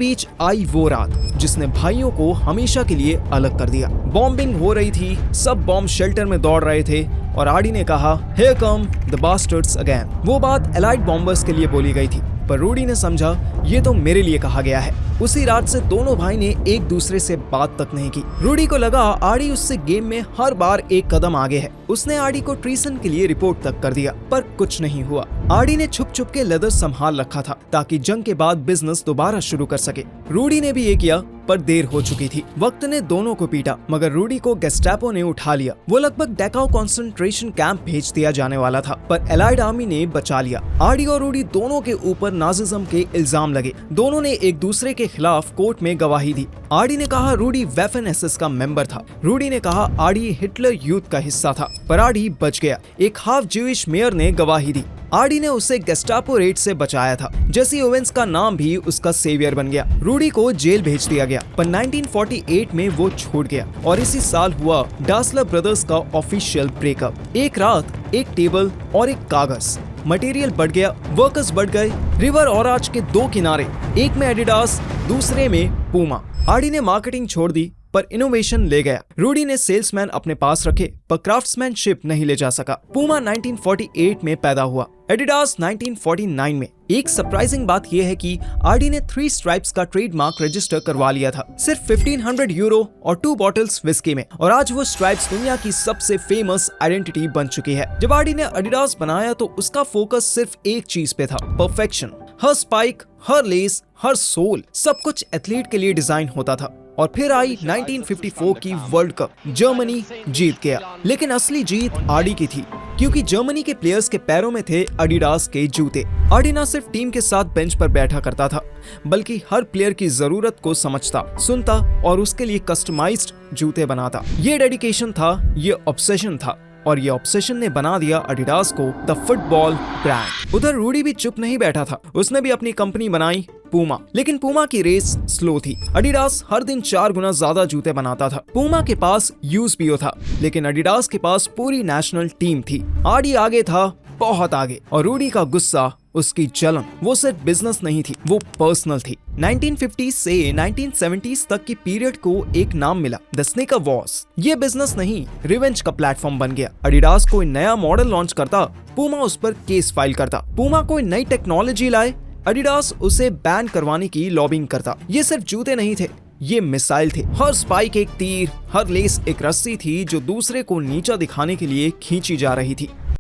बीच आई वो रात जिसने भाइयों को हमेशा के लिए अलग कर दिया। बॉम्बिंग हो रही थी, सब बॉम्ब शेल्टर में दौड़ रहे थे और आरडी ने कहा, "Here come the bastards again." वो बात एलाइड बॉम्बर्स के लिए बोली गई थी, पर रूडी ने समझा ये तो मेरे लिए कहा गया है। उसी रात से दोनों भाई ने एक दूसरे से बात तक नहीं की। रूडी को लगा आरडी उससे गेम में हर बार एक कदम आगे है। उसने आरडी को ट्रीसन के लिए रिपोर्ट तक कर दिया, पर कुछ नहीं हुआ। आरडी ने छुप छुप के लेदर संभाल रखा था ताकि जंग के बाद बिजनेस दोबारा शुरू कर सके। रूडी ने भी ये किया, पर देर हो चुकी थी। वक्त ने दोनों को पीटा, मगर रूडी को गेस्टापो ने उठा लिया। वो लगभग डैकाउ कंसंट्रेशन कैंप भेज दिया जाने वाला था, पर एलाइड आर्मी ने बचा लिया। आरडी और रूडी दोनों के ऊपर नाजिज्म के इल्जाम लगे। दोनों ने एक दूसरे के खिलाफ कोर्ट में गवाही दी। आरडी ने कहा रूडी वेफन एसएस का मेंबर था। रूडी ने कहा आरडी हिटलर यूथ का हिस्सा था, पर आरडी बच गया। एक हाफ ज्यूइश मेयर ने गवाही दी। आरडी ने उसे गेस्टापो रेड से बचाया था। जेसी ओवेंस का नाम भी उसका सेवियर बन गया। रूडी को जेल भेज दिया गया, पर 1948 में वो छूट गया और इसी साल हुआ डासलर ब्रदर्स का ऑफिशियल ब्रेकअप। एक रात, एक टेबल और एक कागज। मटेरियल बढ़ गया, वर्कर्स बढ़ गए। रिवर ओराच के दो किनारे, एक में एडिडास, दूसरे में पूमा। आरडी ने मार्केटिंग छोड़ दी, पर इनोवेशन ले गया। रूडी ने सेल्समैन अपने पास रखे, पर क्राफ्ट्समैनशिप नहीं ले जा सका। पूमा 1948 में पैदा हुआ, एडिडास 1949 में। एक सरप्राइजिंग बात यह है कि आरडी ने 3 स्ट्राइप्स का ट्रेडमार्क रजिस्टर करवा लिया था, सिर्फ 1500 यूरो और 2 बॉटल्स विस्की में। और आज वो स्ट्राइप्स दुनिया की सबसे फेमस आइडेंटिटी बन चुकी है। जब आरडी ने एडिडास बनाया तो उसका फोकस सिर्फ एक चीज पे था, परफेक्शन। हर स्पाइक, हर लेस, हर सोल, सब कुछ एथलीट के लिए डिजाइन होता था। और फिर आई 1954 की वर्ल्ड कप। जर्मनी जीत गया, लेकिन असली जीत आरडी की थी, क्योंकि जर्मनी के प्लेयर्स के पैरों में थे एडिडास के जूते। आरडी ना सिर्फ टीम के साथ बेंच पर बैठा करता था, बल्कि हर प्लेयर की जरूरत को समझता, सुनता और उसके लिए कस्टमाइज्ड जूते बनाता। ये डेडिकेशन था, ये ऑब्सेशन था, और ये ऑब्सेशन ने बना दिया एडिडास को द फुटबॉल ब्रांड। उधर रूडी भी चुप नहीं बैठा था, उसने भी अपनी कंपनी बनाई, पूमा। लेकिन पूमा की रेस स्लो थी। एडिडास हर दिन 4 गुना ज्यादा जूते बनाता था। पूमा के पास यूएसपीओ था, लेकिन एडिडास के पास पूरी नेशनल टीम थी। आरडी आगे था, बहुत आगे, और रूडी का गुस्सा, उसकी जलन, वो सिर्फ बिजनेस नहीं थी, वो पर्सनल थी। 1950 से 1970s तक की पीरियड को एक नाम मिला, द स्नीकर वॉर्स। ये बिजनेस नहीं, रिवेंज का प्लेटफॉर्म बन गया। एडिडास कोई नया मॉडल लॉन्च करता, पूमा उस पर केस फाइल करता। पूमा कोई नई टेक्नोलॉजी लाए, एडिडास उसे बैन करवाने की लॉबिंग करता। ये सिर्फ जूते नहीं थे, ये मिसाइल थे। हर स्पाइक एक तीर, हर लेस एक रस्सी थी जो दूसरे को नीचा दिखाने के लिए खींची जा रही थी।